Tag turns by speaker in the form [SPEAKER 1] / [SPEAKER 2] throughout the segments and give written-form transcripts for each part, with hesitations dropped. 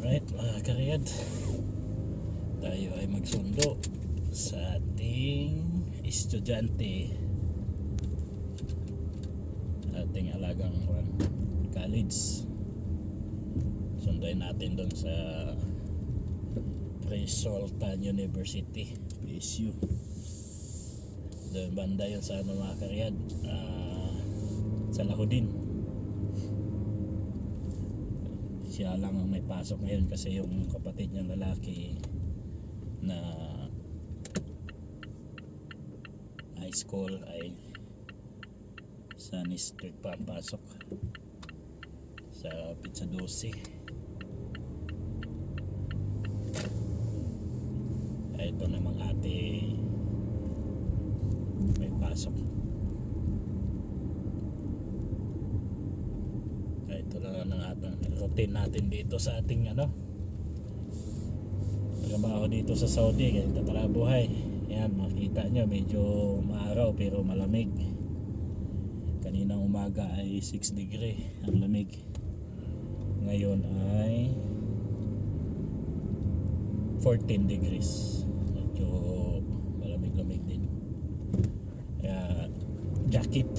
[SPEAKER 1] Alright mga kariyad, tayo ay magsundo sa ating estudyante, ating alagang college. Sunduin natin doon sa Sultan University, PSU. Doon banda yun sa mga kariyad, sa Lahodin. Siya lang ang may pasok ngayon kasi yung kapatid niyang lalaki na high school ay sa district pa ang pasok sa Pizza 12. Ito namang ate may pasok. Ito lang ang ating routine natin dito sa ating trabaho dito sa Saudi. Ganito talaga buhay. Yan, makita nyo medyo maaraw pero malamig. Kaninang umaga ay 6 degree ang lamig. Ngayon ay 14 degrees. Medyo malamig-lamig din. Kaya jacket.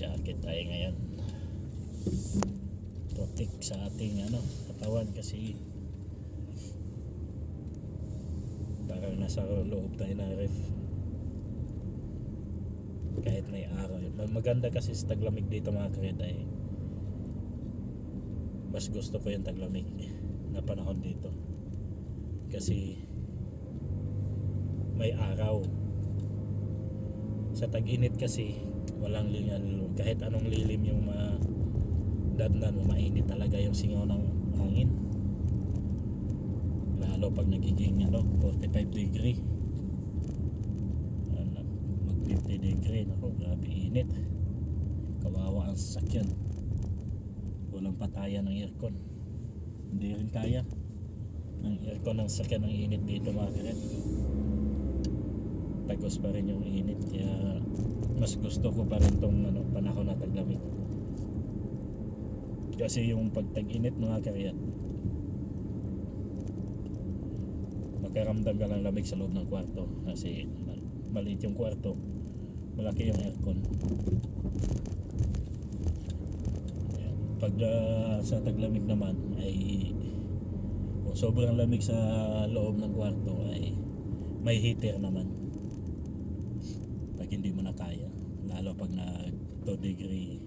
[SPEAKER 1] Jacket tayo ngayon. Protect sa ating katawan kasi parang nasa loob tayo ng ref. Kahit may araw. Maganda kasi sa taglamig dito mga kariyad ay mas gusto ko yung taglamig na panahon dito. Kasi may araw. Sa tag-init kasi walang lilim, kahit anong lilim yung dadnan mo, mainit talaga yung singaw ng hangin, lalo pag nagiging 45 degree, mag 50 degree, naku, grabe init. Kawawa ang sasakyan, walang patayan ng aircon, hindi rin kaya ng aircon ng sasakyan. Ang init dito mga karet, tagos pa rin yung init, kaya mas gusto ko pa rin tong panahon na taglamig. Kasi yung pagtag-init mga kariyat, makaramdam ka ng lamig sa loob ng kwarto kasi maliit yung kwarto, malaki yung aircon. Pag sa taglamig naman ay kung sobrang lamig sa loob ng kwarto ay may heater naman pag hindi mo na kaya, lalo pag na 2 degree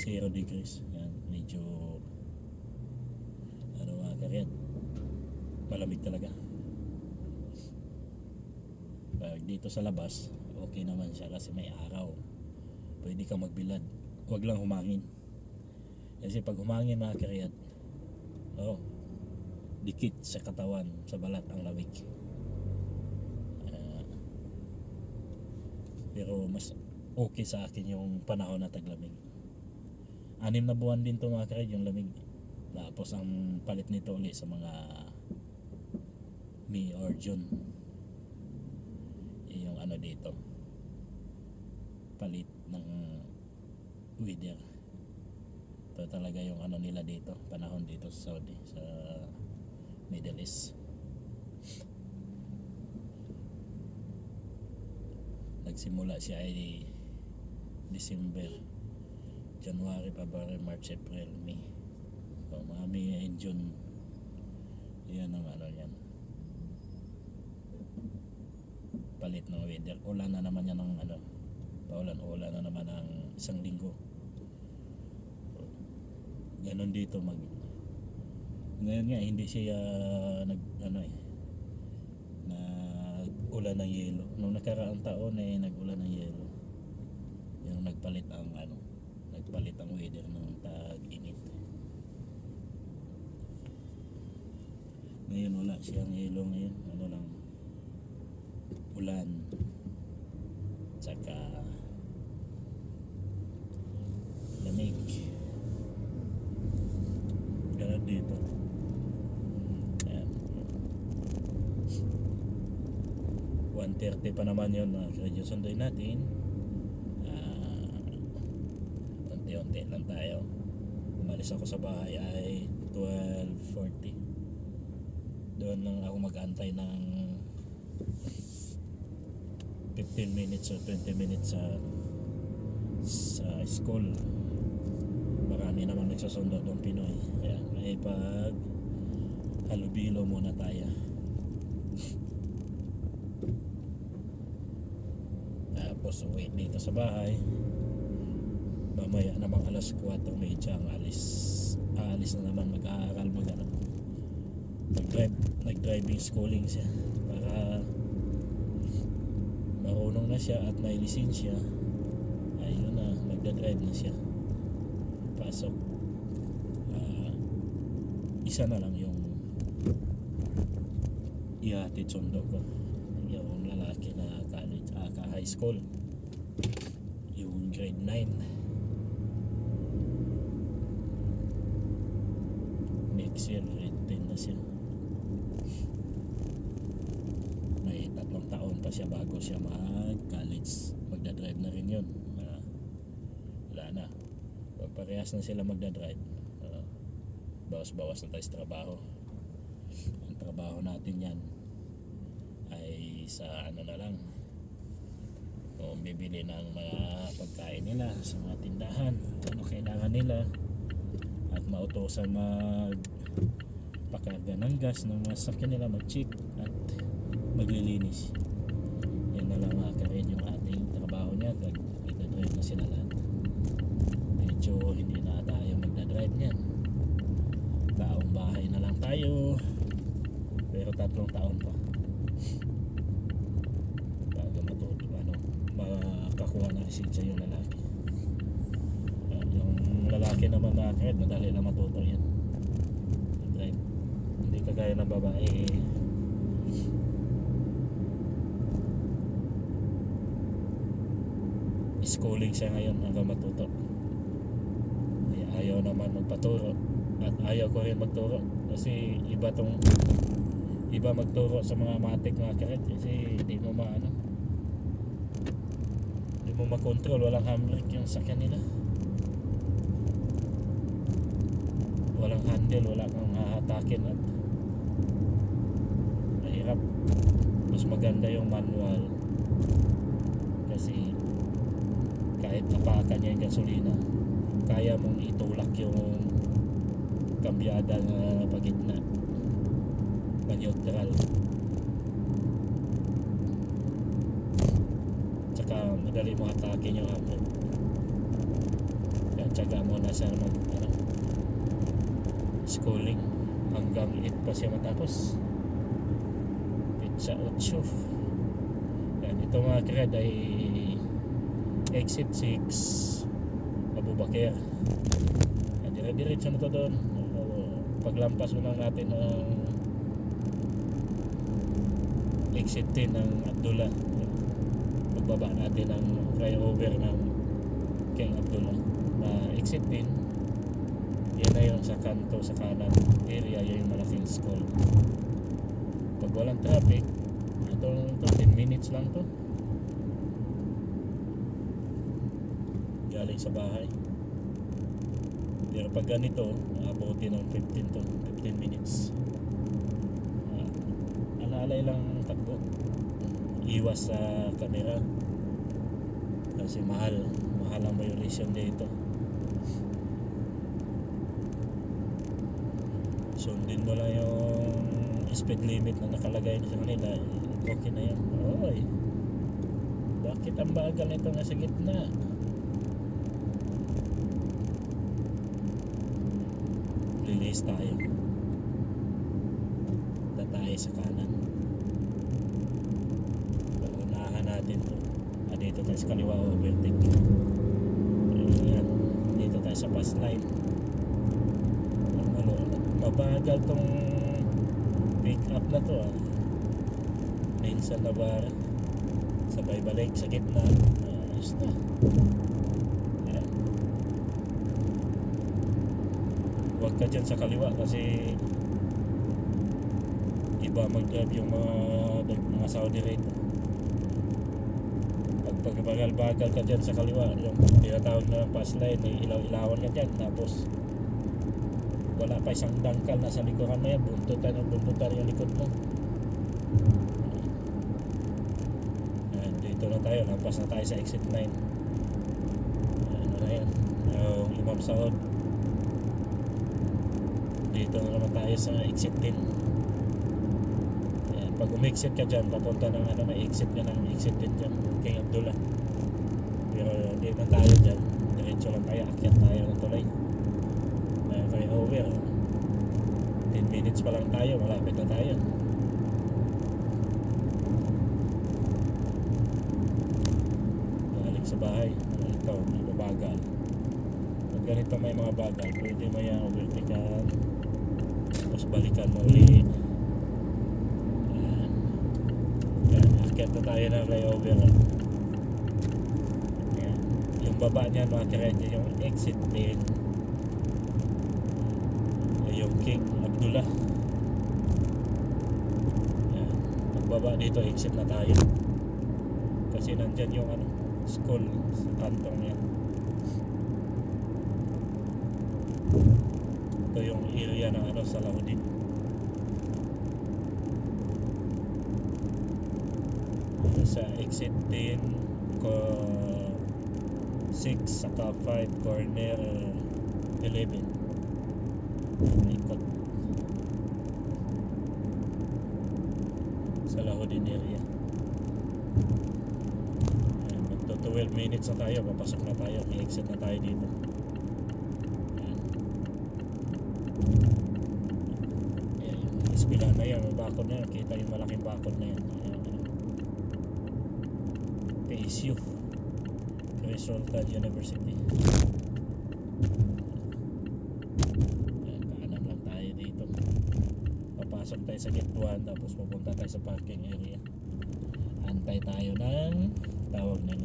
[SPEAKER 1] 0 degrees. Yan, medyo mga karyan, malamig talaga. Pag dito sa labas okay naman siya kasi may araw, pwede kang magbilad, huwag lang humangin. Kasi pag humangin mga karyan, dikit sa katawan, sa balat ang lamig. Pero mas okay sa akin yung panahon na taglamig. 6 na buwan din to mga karyd yung lamig. Tapos ang palit nito ulit sa mga May or June, yung dito palit ng weather. Ito talaga yung nila dito, panahon dito sa Saudi, sa Middle East. Nagsimula siya ay December, January, February, March, April, May. So mga May and June, yan ang yan, palit ng weather. Ulan na naman yan ng paulan na naman ng isang linggo. So, ganon dito ngayon nga hindi siya ulan ng yelo. Nung nakaraang taon nag-ulan ng yelo. Yung nagpalit ang weather ng tag-init. Ngayon wala siyang yelo ngayon. Lang ulan. Tsaka lamig. Ganun dito. 1:30 pa naman yun. Sunduin natin. konti lang tayo. Umalis ako sa bahay ay 12:40. Doon lang ako mag-antay ng 15 minutes o 20 minutes sa school. Marami naman nagsusundo ng Pinoy, kaya may pag halubilo muna tayo. Tapos uwi dito sa bahay. Mamaya namang alas 4:30 ang aalis na naman, mag-aaral, nag-driving schooling siya para marunong na siya at may lisensya. Ayun na, magdadrive na siya. Pasok. Isa na lang yung ihatid sundo ko, yung lalaki na college, high school, yung grade 9. Next year grade 10 na siya. May 3 taon pa siya bago siya mag-college. Magdadrive na rin yun. Wala na, parehas na sila magdadrive. Bawas-bawas na tayo sa trabaho. Ang trabaho natin yan ay sa ano na lang, o bibili ng mga pagkain nila sa mga tindahan, ano kailangan nila, at mautosan magpakarga ng gas ng mga sakyan nila, mag-check at maglilinis. Yan na lang mga karin yung ating trabaho niya. Magdadrive na sila lahat. Medyo hindi na tayo magdadrive niyan. Taong bahay na lang tayo, pero 3 taon pa bago makakuha na lisensya yung lalaki. Yung lalaki naman na kahit madali lang matuto yan, drive. Hindi kagaya ng babae. Schooling siya ngayon hanggang matuto. Kaya ayaw naman magpaturo at ayaw ko rin magturo kasi iba magturo sa mga matik mga karet, kasi hindi mo makontrol, walang handbrake yung sakyan nila, walang handle, wala kang hahatakin at mahirap. Mas maganda yung manual kasi kahit napakan niya yung gasolina, kaya mong itulak yung kambyada na pagitna, neutral. Tsaka madali mo hatakin yung handle. Kaya tsaga mo na siya schooling hanggang 8 pa siya matapos. Pizza 8. Yan, ito mga kred ay exit 6 Abubakar. Dire-diretso na to doon. Paglampas mo lang natin ng exit 10 ng Abdullah, pagbaba natin ng flyover ng King Abdullah na exit 10, yan na yung sa kanto, sa kanan area, yan yung malaking school. Pag walang traffic, ito 10 minutes lang to galing sa bahay. Pero pag ganito, abuti ng 15 minutes. Alalay lang takbo, iwas sa camera kasi mahal ang violation dito. Sundin mo lang yung speed limit na nakalagay sa kanila, okay na yun. Oy, bakit ang bagal nito nga sa gitna? Lilis tayo, tatay sa kanan, unahan natin to. Dito tayo sa kaliwa, overtake. Ayan, dito tayo sa pass line. Mabagal tong pick up na to minsan na ba sabay balik sa gitna, ayos na. Ayan. Huwag ka dyan sa kaliwa kasi iba mag-drive yung mga Saudi rate. Pag mabagal-bagal ka dyan sa kaliwa, yung tinatawag na fast lane, may ilaw-ilawan ka dyan, tapos wala pa isang dangkal na sa likuran mo yan, buntutan yung likod mo. Dito na tayo, lampas na tayo sa exit 9. Ano na yan, yung Imam Saud. Dito na naman tayo sa exit 10. Ayan, pag umexit ka dyan, papunta ng may exit ka ng exit 10 dyan, King Abdullah. Pero hindi na tayo dyan, diretso lang tayo, akyat tayo ng tulay. Kaya over 10 minutes pa lang tayo, malapit na tayo. Balik sa bahay. Ito, may mabagal. Pag ganito may mga bagal, pwede mo yung overtaken, tapos balikan mo ulit. Yan, akyat na tayo ng flyover. Yan, yung baba niyan mga kirenyo, yung exit 10, yung King Abdullah. Yan, pagbaba dito exit na tayo kasi nandyan yung school sa kantong yan. Ito yung area ng Salahuddin. Sa exit 10 ko 6 saka 5 corner 11 ikot Salahuddin area. Magto 12 minutes na tayo, papasok na tayo, may exit na tayo dito. Ayan, yung ispila na yan, may bakod na yan, kita yung malaking bakod na yan. PSU, Sultan University. Kanan lang tayo dito, papasok tayo sa gate 1, tapos pupunta tayo sa parking area. Antay tayo ng tawag ng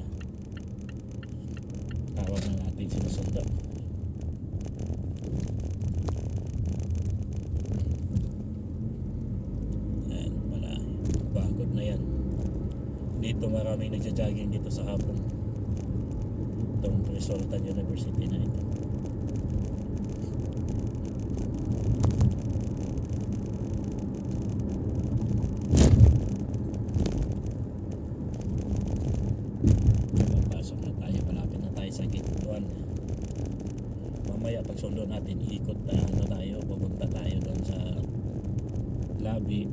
[SPEAKER 1] ating sinusundan. Ayan, wala, bakod na yan. Dito maraming nagja-jogging dito sa hapon, itong Sultan University na ito. Pasok na tayo, malapit na tayo sa gate 1. Mamaya pag sundo natin, ikot na tayo, pupunta tayo doon sa lobby,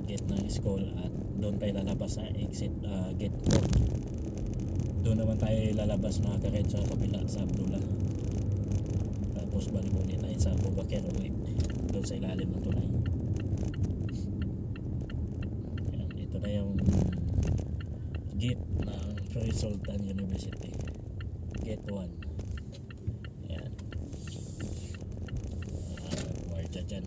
[SPEAKER 1] gate ng school, at doon tayo lalabas sa exit gate 4. Doon naman tayo lalabas mga karet sa kapila sa Abdullah, tapos balik ulit tayo sa Abu Bakr ulit doon sa ilalim ng tulay. Ayan, ito na yung gate ng Sultan University, gate 1. Ayan, guardia dyan.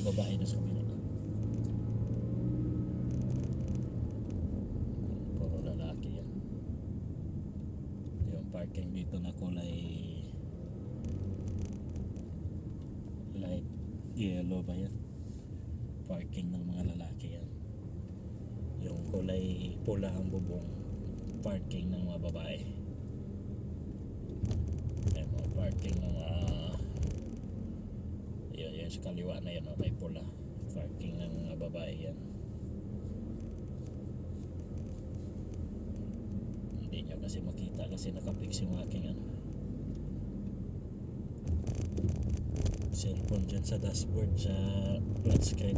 [SPEAKER 1] Babae na sa kabila, puro lalaki yan. Yung parking dito na kulay light yellow ba yan, parking ng mga lalaki yan. Yung kulay pula ang bubong, parking ng mga babae. Yung mga parking ng yan sa kaliwa na yan, may pula, parking ng mga babae yan. Hindi nyo kasi makita kasi nakapix yung aking cellphone dyan sa dashboard, sa flat screen.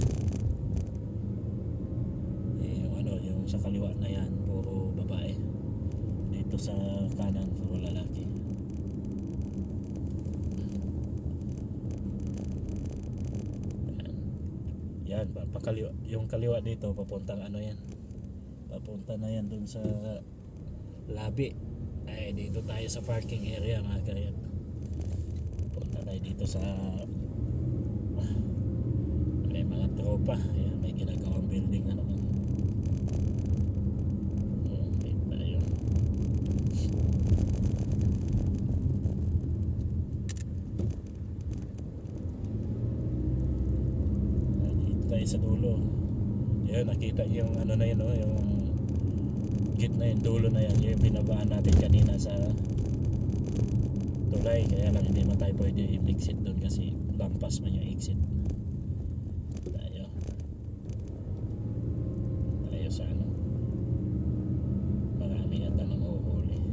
[SPEAKER 1] Yung sa kaliwa na yan puro babae, dito sa kanan puro lalaki. Yan, yung kaliwa dito papuntang yan, papunta na yan dun sa labi. Ay, dito tayo sa parking area mga karet. Punta tayo dito sa may mga tropa. Ayan, may ginagawang building tayo sa dulo. Yan, nakita yung ano na yun, no? Yung gitna yung dulo na yan. Yung binabaan natin kanina sa tulay. Kaya lang hindi man tayo pwede i-exit doon kasi lampas man yung exit. Tayo sa ano, maraming ata nang uhuli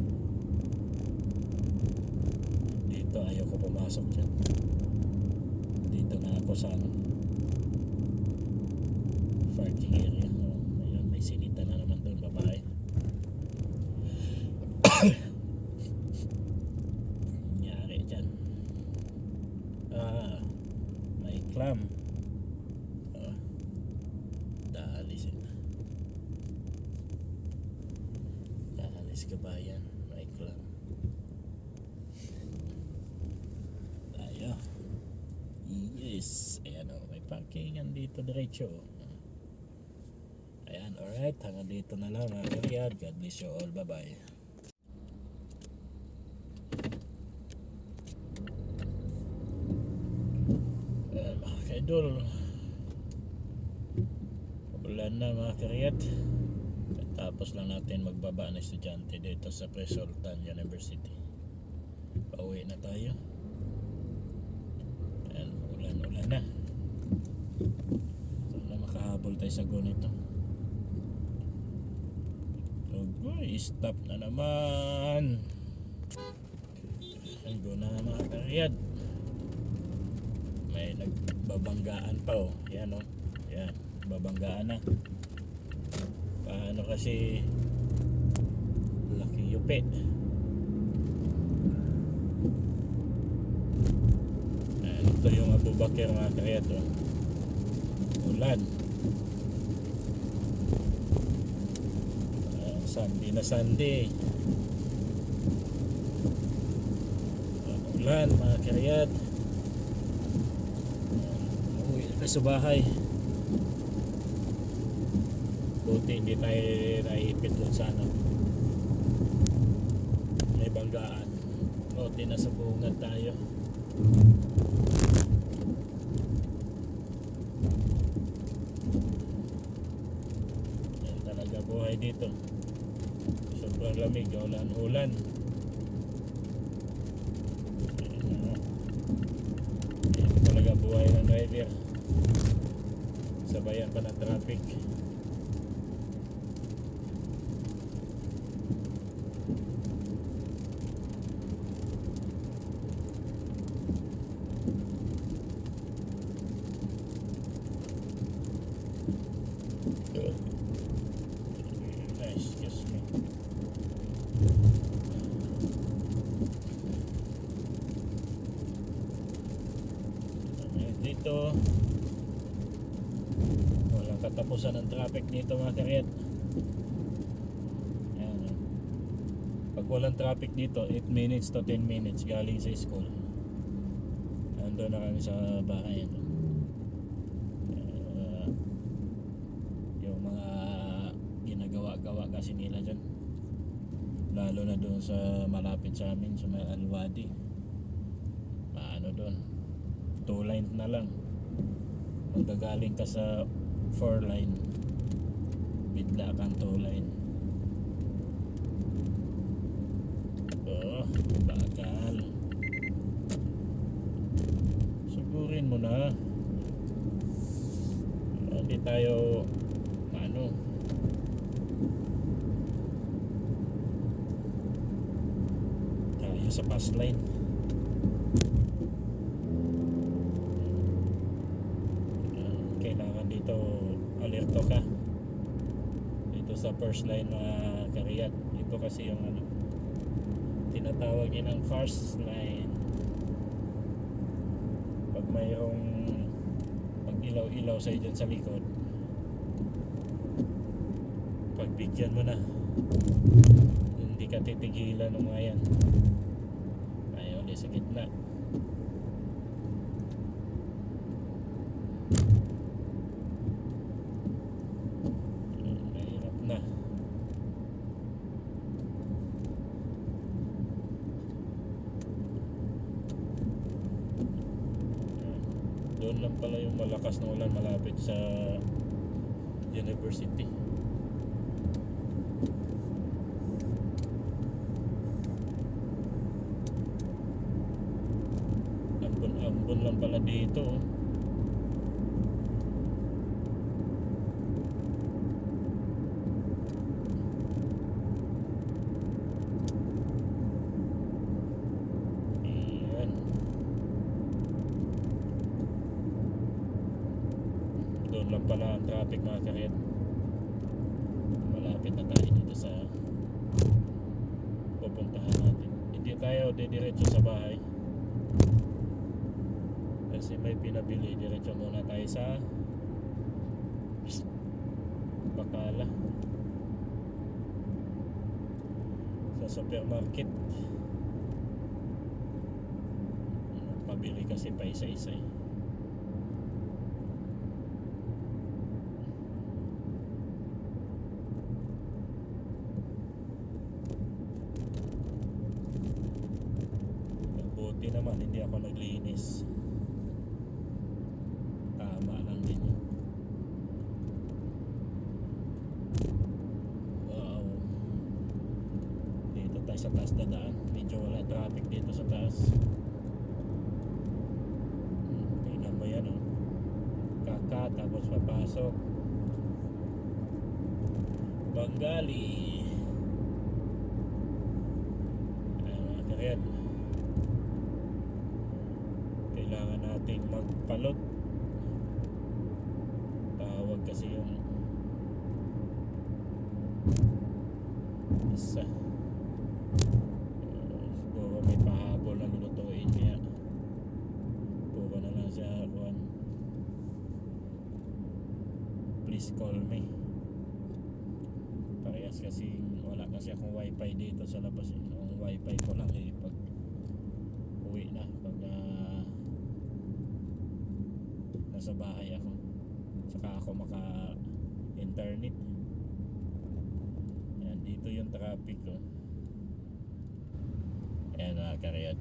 [SPEAKER 1] dito. Ayoko pumasok dyan. Dito na ako sa ano, parking area. Ayun, may sinita na naman doon, babae. Nangyari dyan. May clam. Daalis yun. Daalis kabayan. May clam. Tayo. Yes. Ayan o, may parkingan dito diretso. Ayan, alright. Hanggang dito na lang mga karyad. God bless you all. Bye-bye. Ayan mga kaidol. Ulan na mga karyad. Tapos lang natin magbaba na estudyante dito sa Presultan University. Pauwi na tayo. Ayan, ulan na. Sana makahabol tayo sa gunito. Uy, stop na naman. Ang guna mga karyad. May nagbabanggaan pa oh. Yan oh. Yan, babanggaan na. Paano kasi laki yupi. Ayan, ito yung Abu Bakr mga karyad oh. Ulan. Sunday na Sunday. Ulan mga karyad. Uwi na sa bahay. Buti hindi tayo naipit lang sa ano, may banggaan. Buti na sa bungad tayo. Yan talaga buhay dito. Sobrang lamig, ulan. Yan talaga buhay ng driver. Sabayan pa ng traffic. Excuse me. Dito walang katapusan ng traffic dito mga karyat. Ayan, pag walang traffic dito 8 minutes to 10 minutes galing sa school, ando na kami sa bahay. Yung mga ginagawa-gawa kasi nila dyan, lalo na doon sa malapit sa amin sa may Alwadi. Paano doon, 2 line na lang. Magagaling ka sa 4 line, bigla kang 2 line. Bakal. Sugurin mo na. Hindi tayo ano, tayo sa fast line. Kailangan dito alerto ka dito sa first line mga karyat. Ito kasi yung ano, tinatawag yun ang first line. Pag mayroong ilaw-ilaw sa dyan sa likod, pagbigyan mo na, hindi ka titigilan ng mga yan. Ayaw ulit sa gitna. Mahirap na. Doon lang pala yung malakas na ulan malapit sa university. Ambon lang pala dito. Ayan. Doon lang pala ang traffic mga karet. Malapit na tayo dito sa pupuntahan natin. Hindi tayo didiretso sa bahay kasi may pinabili. Diretso muna tayo sa Bacala, sa supermarket. Pabili kasi pa isa-isa eh. Buti naman hindi ako naglinis. Tama lang din yun. Wow. Dito tayo sa taas dadaan. Medyo wala traffic dito sa taas. Tingnan mo yan oh. Kaka tapos papasok Bengali. Ayan mga karet, kailangan nating magpalot. Tawag kasi yung isa. Siguro may pahabol na lulutuin kaya puro na lang siya kuhan. Please call me. Parehas kasi wala kasi akong wifi dito sa labas. Ang wifi ko lang eh pag uwi na, pag nasa bahay ako, saka ako maka internet. Yan, dito yung traffic ko. Ayan mga karyat,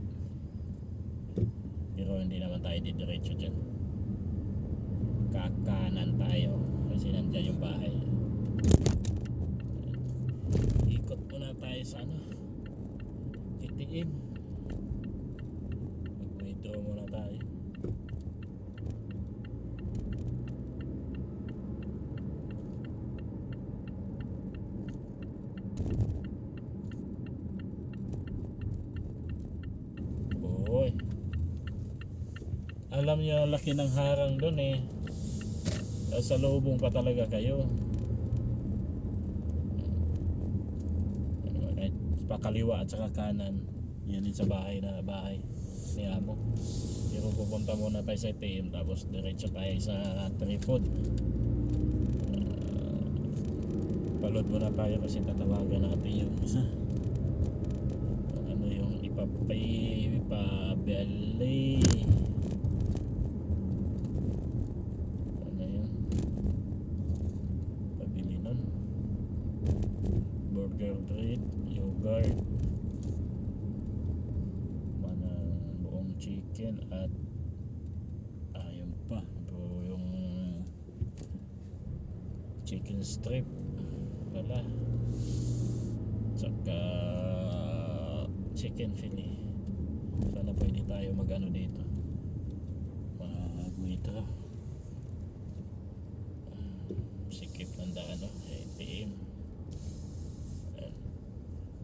[SPEAKER 1] pero hindi naman tayo didiretso dyan, kakanan tayo kasi nandiyan yung bahay. Ikot muna tayo sa ano, TTM. Mag-withdraw muna tayo. Oy, alam niyo laki ng harang doon eh. Sa lubong pa talaga kayo. Pakaliwa at saka kanan. Yan din sa bahay ni Amo. Pero pupunta muna tayo sa ATM tapos diretso tayo sa Trifod. Palod muna tayo kasi tatawagan natin yung isa. Ano yung ipabili. Ano yun? Pabili nun. Burger bread, yogurt, buong chicken at ayun pa yung chicken strip wala, saka chicken fillet. Sana pwede tayo mag-ano dito, mag-withdraw. Sikip ng daan ATM.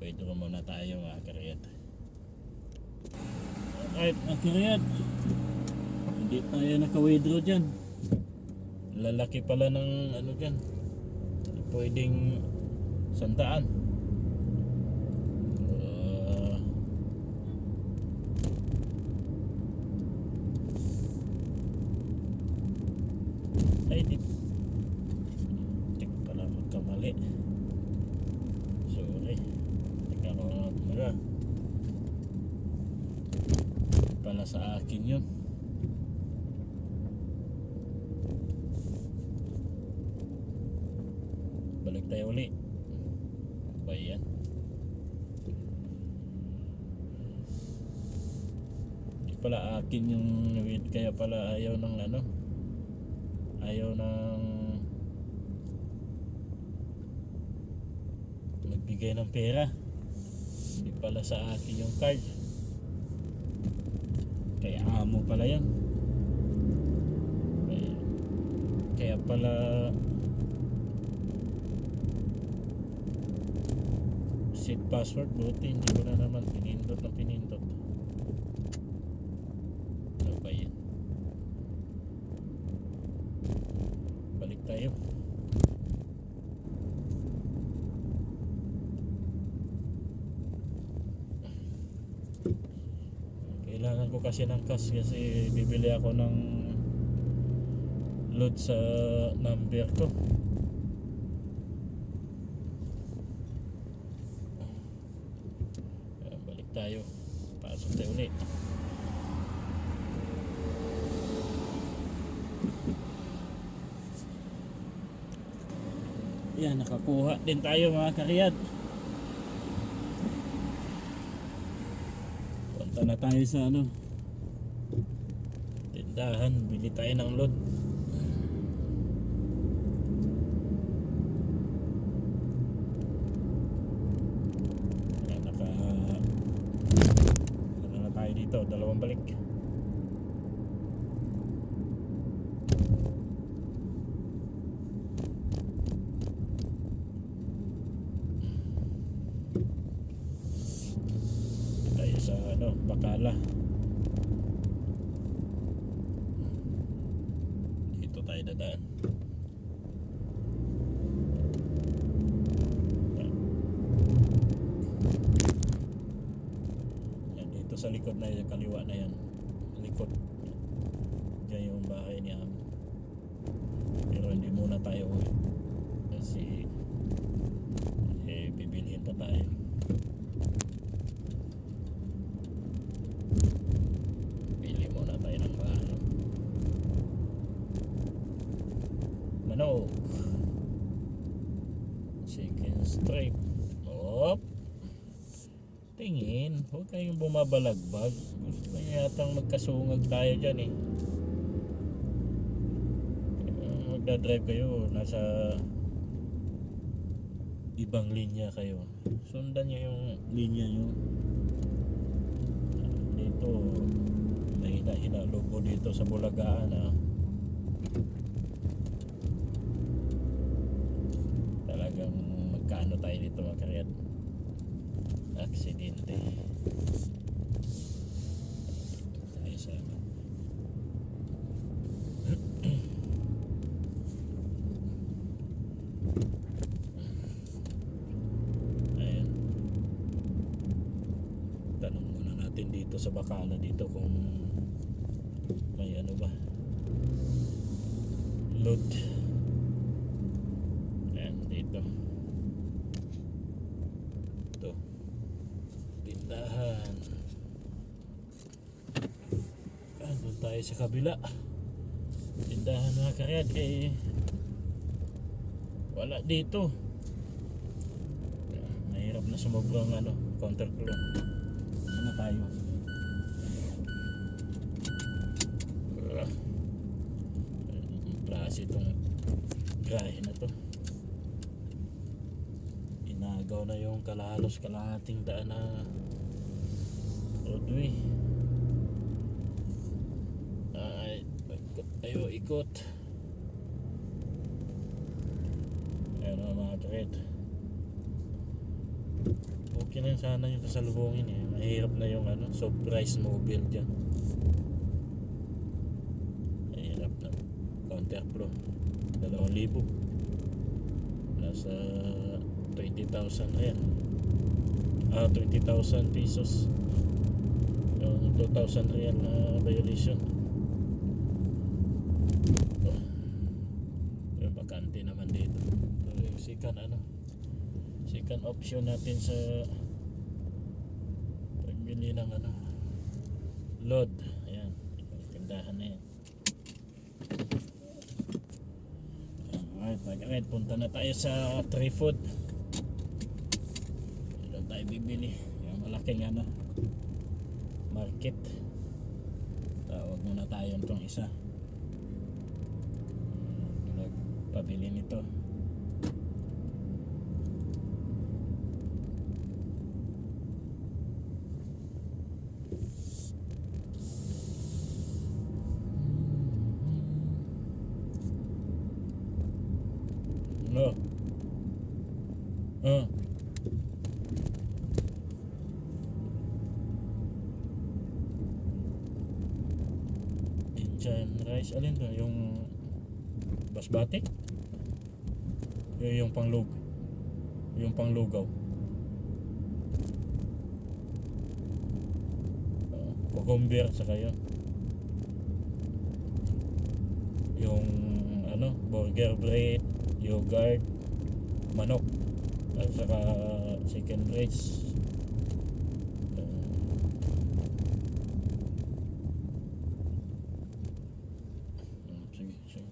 [SPEAKER 1] Withdraw muna tayo mga karyat. Alright mga karyat, hindi tayo naka-withdraw dyan. Lalaki pala ng ano dyan, pwedeng 100. Ay di pala magkamali, sorry. Pala sa akin yun. Balik tayo uli. Ba yan? Hindi pala akin yung weed, kaya pala ayaw ng ano, ayaw ng magbigay ng pera. Hindi pala sa akin yung card, kaya amo pala yan. Kaya pala set password, buti hindi ko na naman pinindot na pinindot. Ano ba yan? Balik tayo. Kailangan ko kasi ng cash, kasi bibili ako ng load sa number ko. Balik tayo, pasok tayo ulit. Yan, nakakuha din tayo mga kariyad. Punta na tayo sa ano, tindahan, bili tayo ng load. Dito, dalawang balik. Tayo sa ano, Bacala. Dito tayo dadaan. Sa likod na yan, kaliwa na yan, likod dyan yung bahay niya. Pero hindi muna tayo uwi kasi bibilhin pa tayo. Bili muna tayo ng manok, chicken stripe. Tingin, huwag kayong bumabalagbag. Gusto niya yatang magkasungag tayo dyan eh. Magdadrive kayo, nasa ibang linya kayo. Sundan nyo yung linya nyo. Dito, mahina-hina logo dito sa Bulagaan ah. Talagang magkano tayo dito mga karyat. Aksidente. Tayo sa ayan. Tanong muna natin dito sa Bacala dito kung may ano ba load. Ayan dito. Ito tindahan. Doon tayo sa kabila. Tindahan mga karyad wala dito. Mahirap na sumubrang ano, counterflow. Ano tayo? Klase itong grahe na to. Inagaw na yung kalahating daan na roadway. Ikot. Ayan o mga karet. Okay na sana yung kasalubongin eh. Mahirap na yung ano, surprise mobile dyan. Mahirap na. Counterflow 2,000. Nasa 20,000 ayan. 20,000 pesos. Yung 2,000 real na violation. Yung bakante naman dito. Yung second option natin sa pagbili ng ano, load. Ayan, tindahan na yan. Alright, punta na tayo sa Tri-Food. Doon tayo bibili yung malaking ano, market. muna tayo nitong isa. Pabili nito. No. Indian rice, alin to? Yung basmati? Yung panglugaw. Cucumber saka yun. Yung ano, burger bread, yogurt, manok, at saka chicken breast. Sige, sige.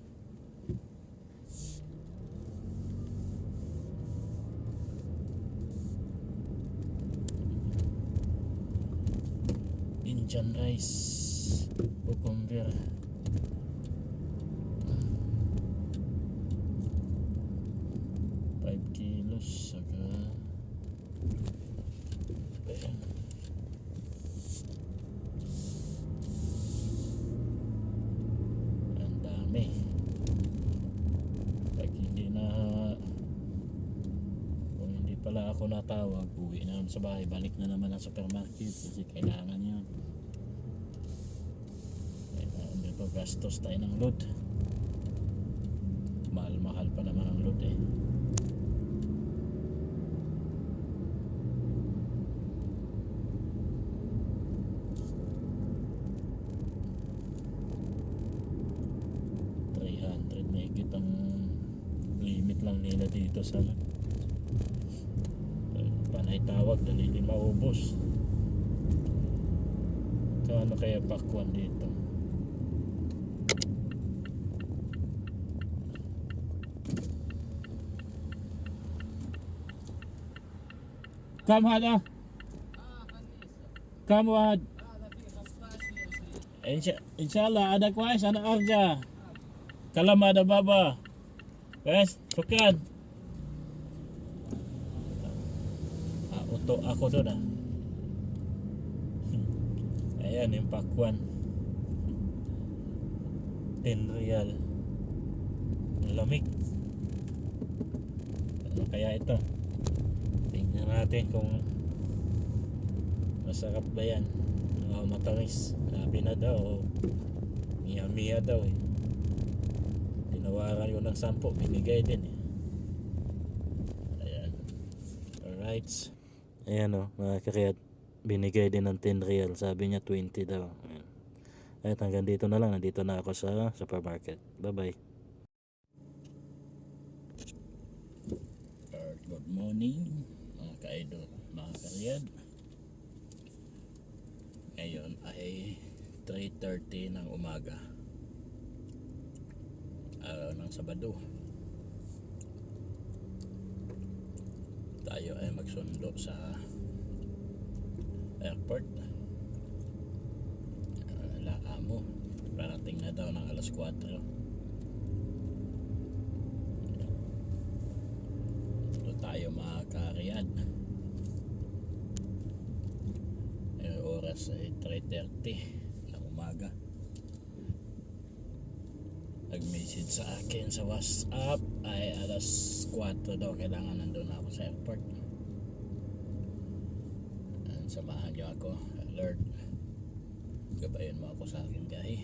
[SPEAKER 1] Indian rice, cucumber. Saka ayan. Ang dami. Pag hindi na, kung hindi pala ako natawag, uwi na naman sa bahay, balik na naman ang supermarket kasi kailangan yun. Kailangan dito gastos tayo ng load. Mahal pa naman ang load eh. Ang limit lang nila dito sa panay tawag, dali di maubos. Kano kaya pakwan dito? Kamhad kamhad inshallah ada kuais ada arja. Kalam ada baba. Guys, sukan. Uto ako doon Ayan yung pakwan. 10 real. Lamig. Ano kaya ito? Tingnan natin kung masarap ba yan. Matamis. Sabi na daw. Miya daw eh. Tinawaran yun ng 10, binigay din eh. Ayan. Alright. Ayan o, mga kakayat. Binigay din ng 10 real. Sabi niya 20 daw. Ayan. At hanggang dito na lang. Nandito na ako sa supermarket. Bye bye. Good morning mga ka-idol, mga karyad. Ngayon ay 3:30 ng umaga, araw ng Sabado. Tayo ay magsundo sa airport. Laamo, parating na daw ng alas 4. Ito tayo mga karyad. Oras ay 3:30 ng umaga. Nag-message sa akin sa WhatsApp ay alas 4 daw kailangan nandun ako sa airport. Samahan niyo ako, Lord, gabayan mo ako sa aking biyahe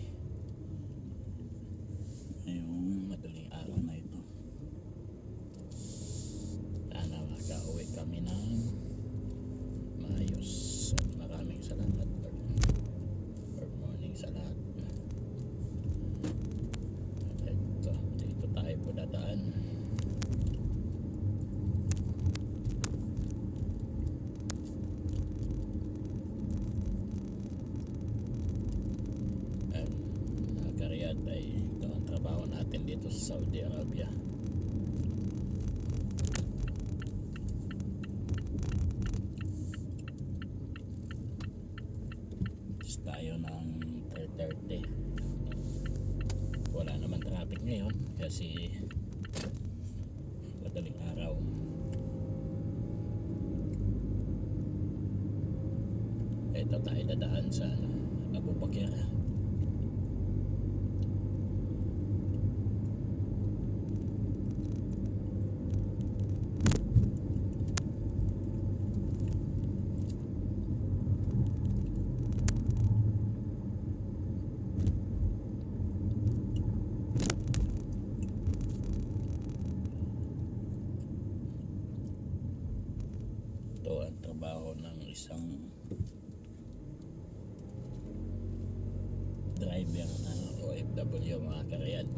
[SPEAKER 1] ngayong madaling araw na ito. Sana makauwi kami ng maayos. At maraming salamat, Lord. Good morning sa lahat. Dito tayo po dadaan. Kariyad ay ito ang trabaho natin dito sa Saudi Arabia. Tayo ng 3:30. kasi madaling araw. Ito tayo dadaan sa Abu Bakr. Ito ang trabaho ng isang driver ng OFW, mga kariyad.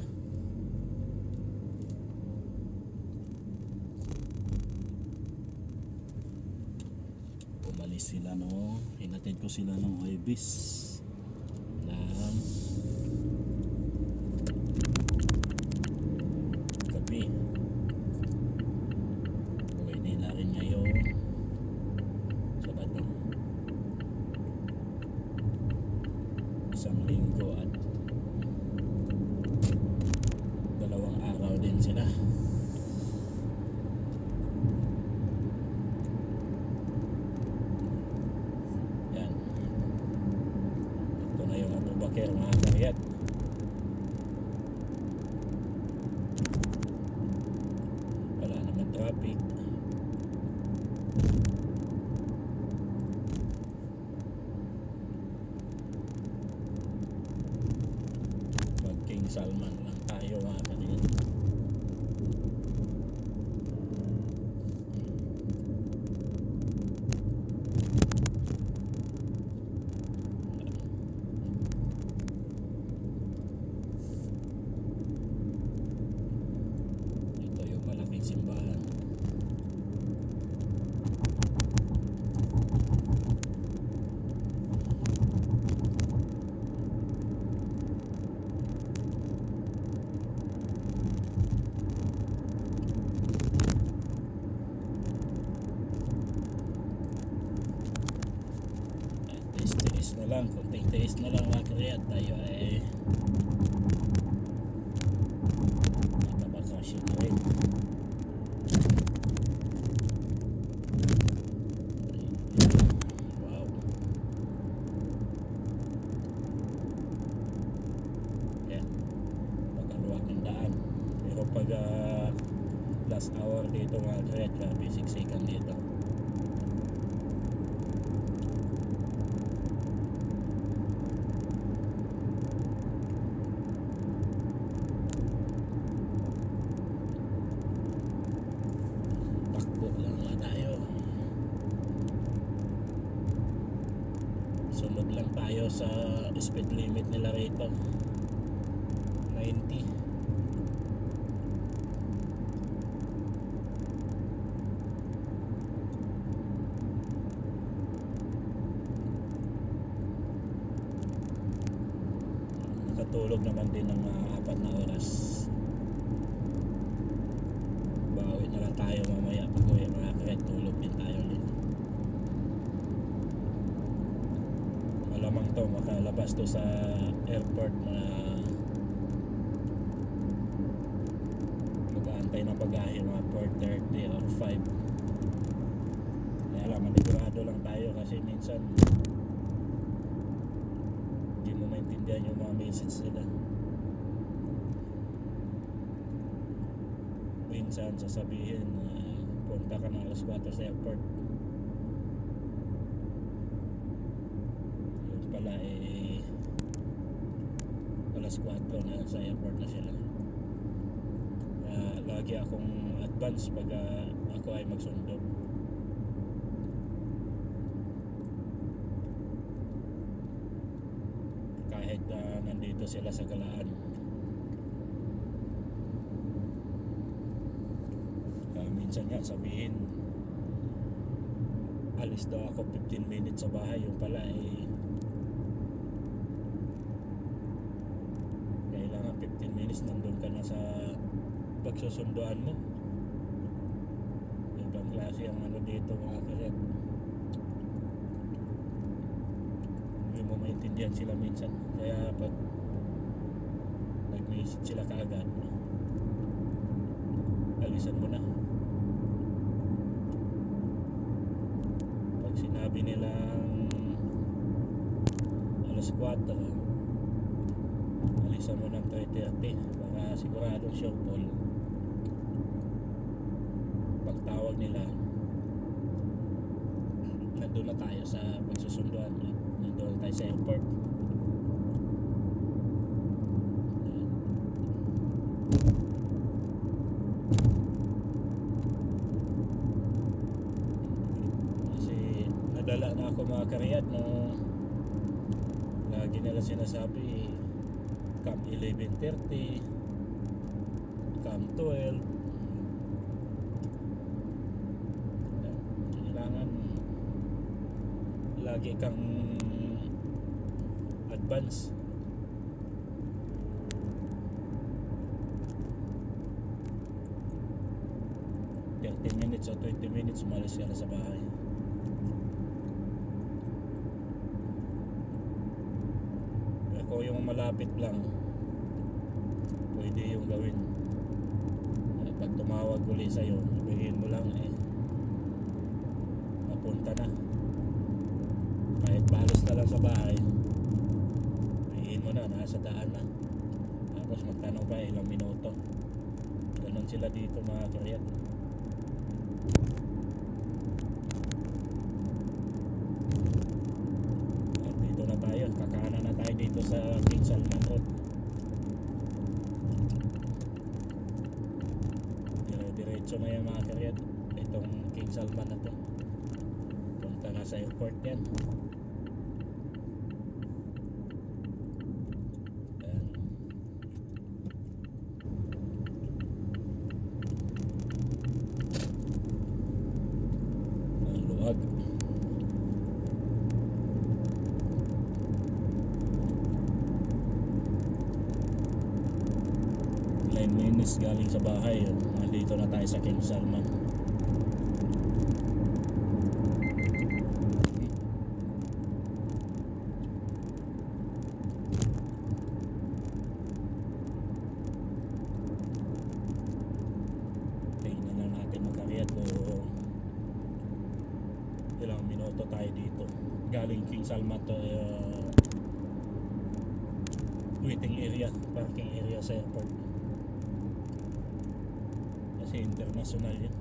[SPEAKER 1] Umalis sila hinatid ko sila ng Huwebes ng gabi. Uwi nila rin ngayon Sabado. Isang linggo at 2 araw din sila. Yan. Ito na yung Abu Bakr, mga kariyat. Wala naman traffic. King Salman lang tayo, mga kanil. Ito yung malaking simbahan. Tiis na lang, kunting tiis na lang, mga kariyat. Tayo ay nakabakasyon na rin. Wow. Yan, pagkaluwag ng daan. Pero pag last hour dito, mga kariyat, grabe siksikan dito. Sunod lang tayo sa speed limit nila rito, 90. Nakatulog naman din ng mga 4 na oras. Bawi na lang tayo mamaya pag uwi, mga kariyat. Tulog din tayo ulit. Malamang to makalabas to sa airport na mag-aantay na pag-ahe, mga 4:30 or 5. Kaya lang, manigurado lang tayo kasi minsan hindi mo maintindihan yung mga message nila. Minsan sasabihin punta ka na alas 4 sa airport, pala alas 4 na sa airport na sila. Lagi akong advance pag ako ay magsundo. Kahit nandito sila sa Galaan. Minsan nga sabihin alis daw ako 15 minutes sa bahay, yung pala kailangan 15 minutes nandun ka na sa pagsusunduan mo. Ibang klase ang dito, mga kariyat. Hindi mo maintindihan sila minsan, kaya pag nag-message sila kaagad, alisan mo na. Pag sinabi nilang alas 4, alisan mo ng 3:30 para siguradong sure fall. Pagtawag nila, nandun na tayo sa pagsusunduan, nandun na tayo sa airport. Kasi nadala na ako mga karyat, no, lagi nila sinasabi come 11:30, come 12. Kailangan lagi kang advance. Minutes o 20 minutes umalis ka na sa bahay. Pero kung yung malapit lang, pwede yung gawin. Pag tumawag uli sa'yo, sabihin mo lang mapunta na. Kahit balos na lang sa bahay, sabihin mo na, nasa daan na. Tapos magtanong pa ilang minuto. Ganon sila dito mga karyat. Dito na tayo, kakanan na tayo dito sa King Salman Road. Diretso na yung mga karyat, itong King Salman na to. Punta na sa airport yan. Ang luwag. 9 minutes galing sa bahay, nandito na tayo sa King Salman. Tingnan na natin makaryat kung ilang minuto tayo dito. Galing King Salman to waiting area, parking area sa airport. Kasi international yun.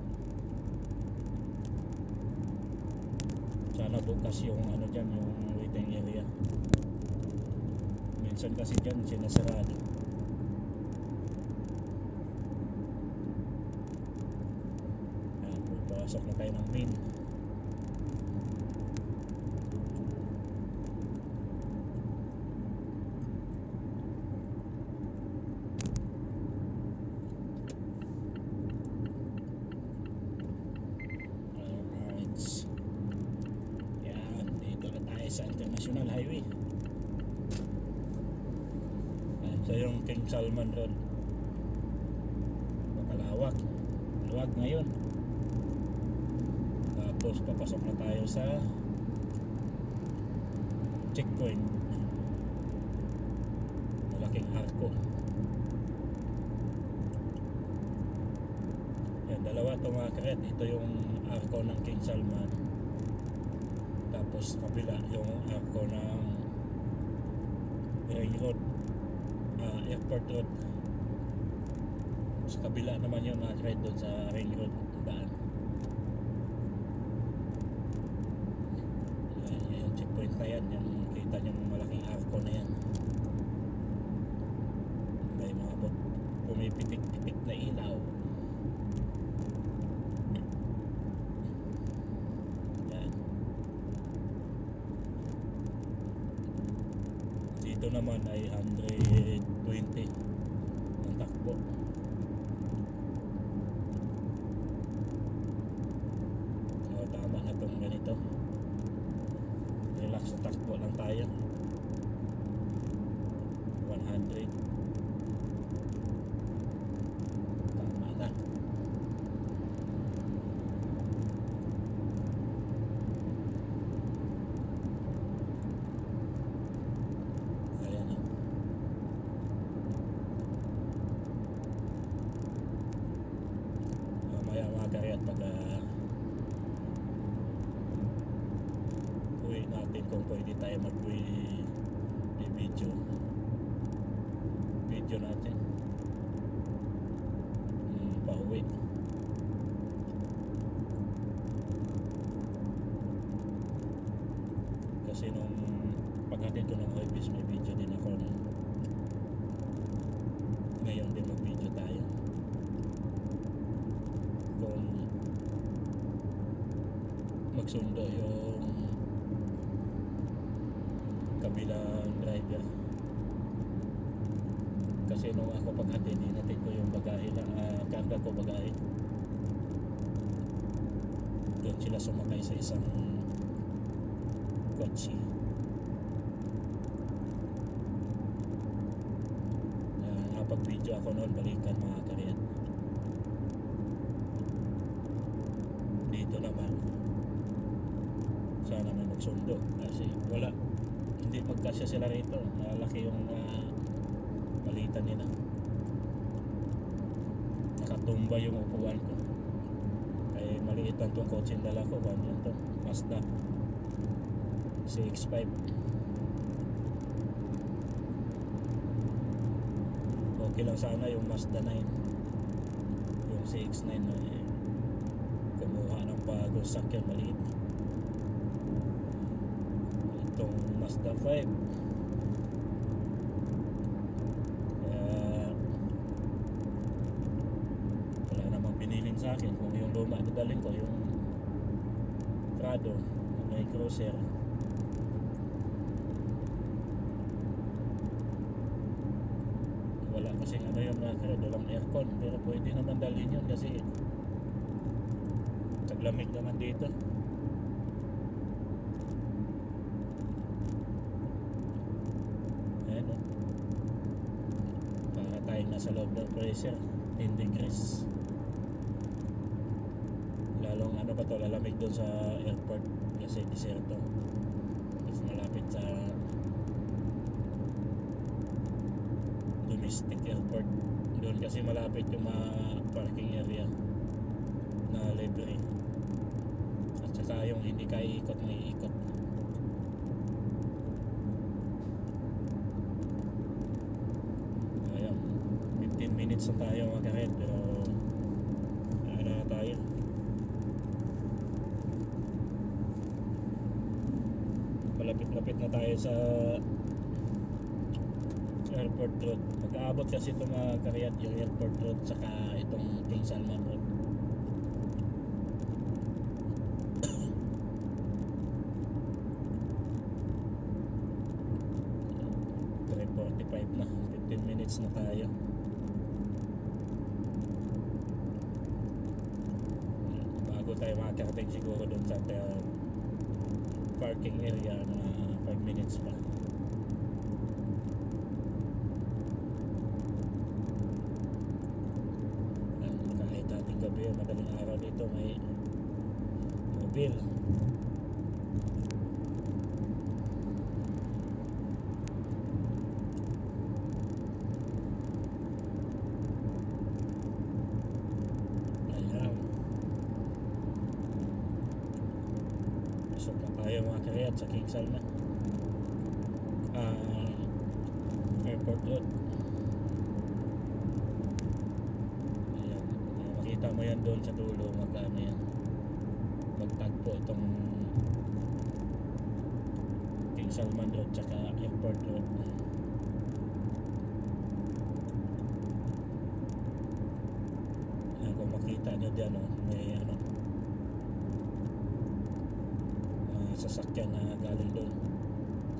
[SPEAKER 1] Sana bukas yung ano dyan, yung waiting area. Minsan kasi dyan sinasarado. Pupasok na tayo ng main. Sa International Highway. So yung King Salman Road, makalawak, luwag ngayon. Tapos papasok na tayo sa checkpoint, malaking arko. Yan, dalawa ito mga karet. Ito yung arko ng King Salman, tapos kabila yung arko ng Ring Road, Airport Road. Sa kabila naman yung mga karet doon sa Ring Road daan. Yung checkpoint na yan, yung kita nyo malaking arko na yan. May mga pumipitik-pitik na ilaw. Dito naman ay 120 ang takbo. So, tama na itong ganito. Relax na takbo lang tayo. 100. Tama na. pag uwi natin, kung pwede tayo mag-uwi video natin pauwi. Kasi nung paghatid ko ng office, may video din ako na ngayon din mag-video tayo. Kung magsundo yung kabilang driver, kasi nung ako paghatid, hinatid ko yung bagahe na karga ko, bagahe doon sila sumakay sa isang kotse. Napag video ako noon, balikan mga karyat. Dito naman sana may magsundo kasi wala, hindi magkasya sila rito. Laki yung palitan nila, nakatumba yung upuan ko. Ay maliit lang tong kotse yung dala ko, ano yan to, Mazda CX-5. Okay lang sana yung Mazda 9, yung CX-9 kumuha ng bagong sakyan, maliit. Itong Mazda 5, wala namang binilin sa akin. Kung yung luma dadalhin ko, yung Prado, may cruiser, wala kasing ano yung walang aircon. Pero pwede naman dalhin yun kasi taglamig naman dito. Ayan o, para tayong nasa loob ng freezer, 10 degrees. Lalong ano ba to, lalamig doon sa airport kasi diserto, kasi malapit sa domestic airport. Doon kasi malapit yung mga parking area na libre, at saka yung hindi ka iikot, may ikot. Ayan, 15 minutes na tayo mga karet, pero ano na tayo, malapit-lapit na tayo sa airport road. Mag-aabot kasi itong mga karyat, yung airport road saka itong King Salman road. Na 15 minutes na tayo. Bago tayo makakarating siguro doon sa parking area, na 5 minutes pa. Kahit ating gabi, madaling araw dito, may mobile. Tayo mga karyat sa King Salman airport road. Ayan, makita mo yan doon sa dulo, magkano yan, magtagpo itong King Salman road tsaka airport road. Ayan, kung makita nyo dyan, may ano, sasakyan na galing doon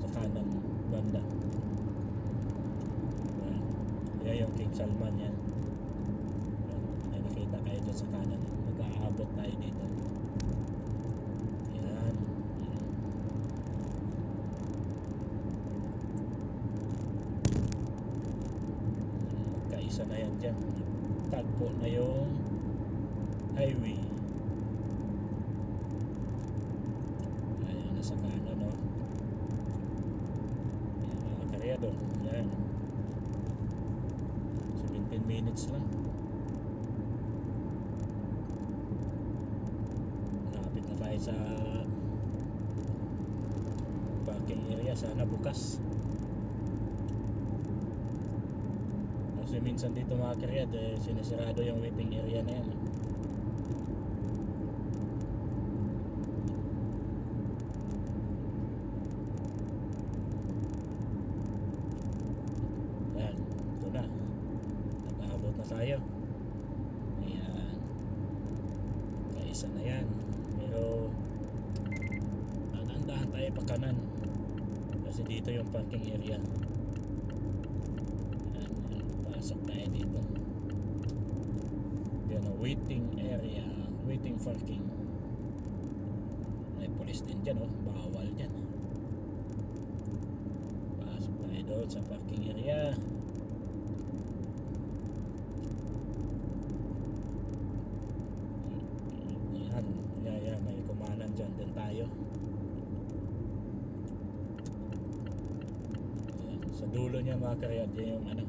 [SPEAKER 1] sa kanan banda. Ayan yung King Salman yan. Ay nakita kayo dyan sa kanan, mag-aabot tayo dito. Ayan, magkaisa na yan dyan, tagpo na yung highway. Sa kanan, no? Yan, mga karyado. Yan, 17 minutes lang. sa parking area. Sana bukas. Kasi minsan dito mga karyat, sinisirado yung waiting area na yan. Yan, ito na. Nag-aabot na tayo. Ayan. Kaisa na yan. Pero dahan tayo pa kanan. Kasi dito yung parking area. Ayan, pasok tayo dito. Yan ang waiting area. Waiting parking. May police din dyan, oh. Bawal dyan. Pasok tayo doon sa parking area. Yan, may kumanan dyan din tayo. Yan, sa dulo niya mga karyat, yan yung ano,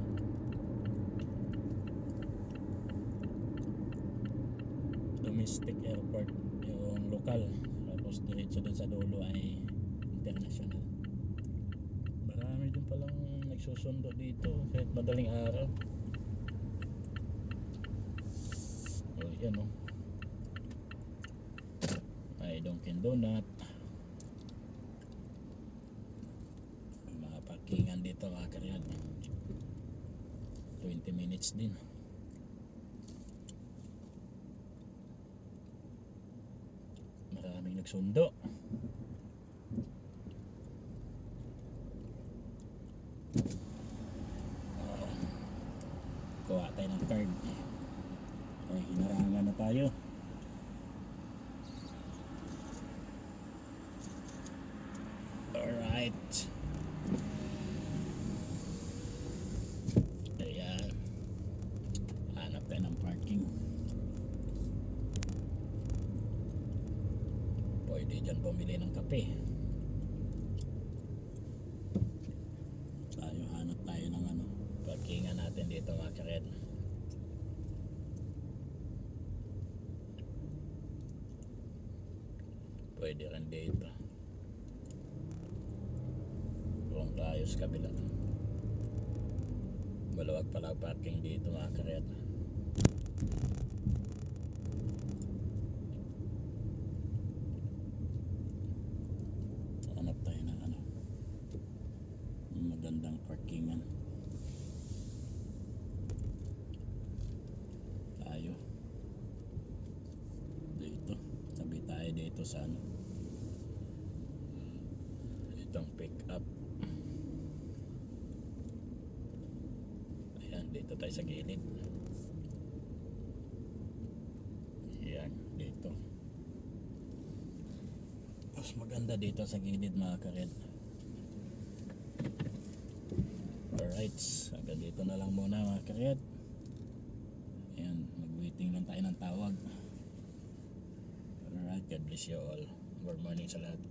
[SPEAKER 1] domestic airport, yung lokal. Tapos diretso dun sa dulo ay international. Marami din palang nagsusundo dito kahit madaling araw. Oh, yan oh. Ay Dunkin Donut. Mga parkingan dito mga karyat. 20 minutes din. Maraming nagsundo. Kuha tayo ng card. Ay, hinarangan na tayo. Alright. Ayan. Hanap tayo ng parking. Pwede dyan bumili ng kape. Tayo hanap tayo ng ano, parkingan natin dito mga karet. Pwede rin dito. Kung tayo sa kabila. Maluwag pala parking dito mga karet. Hanap tayo ng ano, magandang parkingan. Tayo dito, tabi tayo dito sa ano, itong pick up. Ayan, dito tayo sa gilid. Ayan, dito mas maganda dito sa gilid mga karet. Alright, hanggang dito na lang muna mga karet. Ayan, mag-waiting lang tayo ng tawag. Alright, God bless you all. Good morning sa lahat.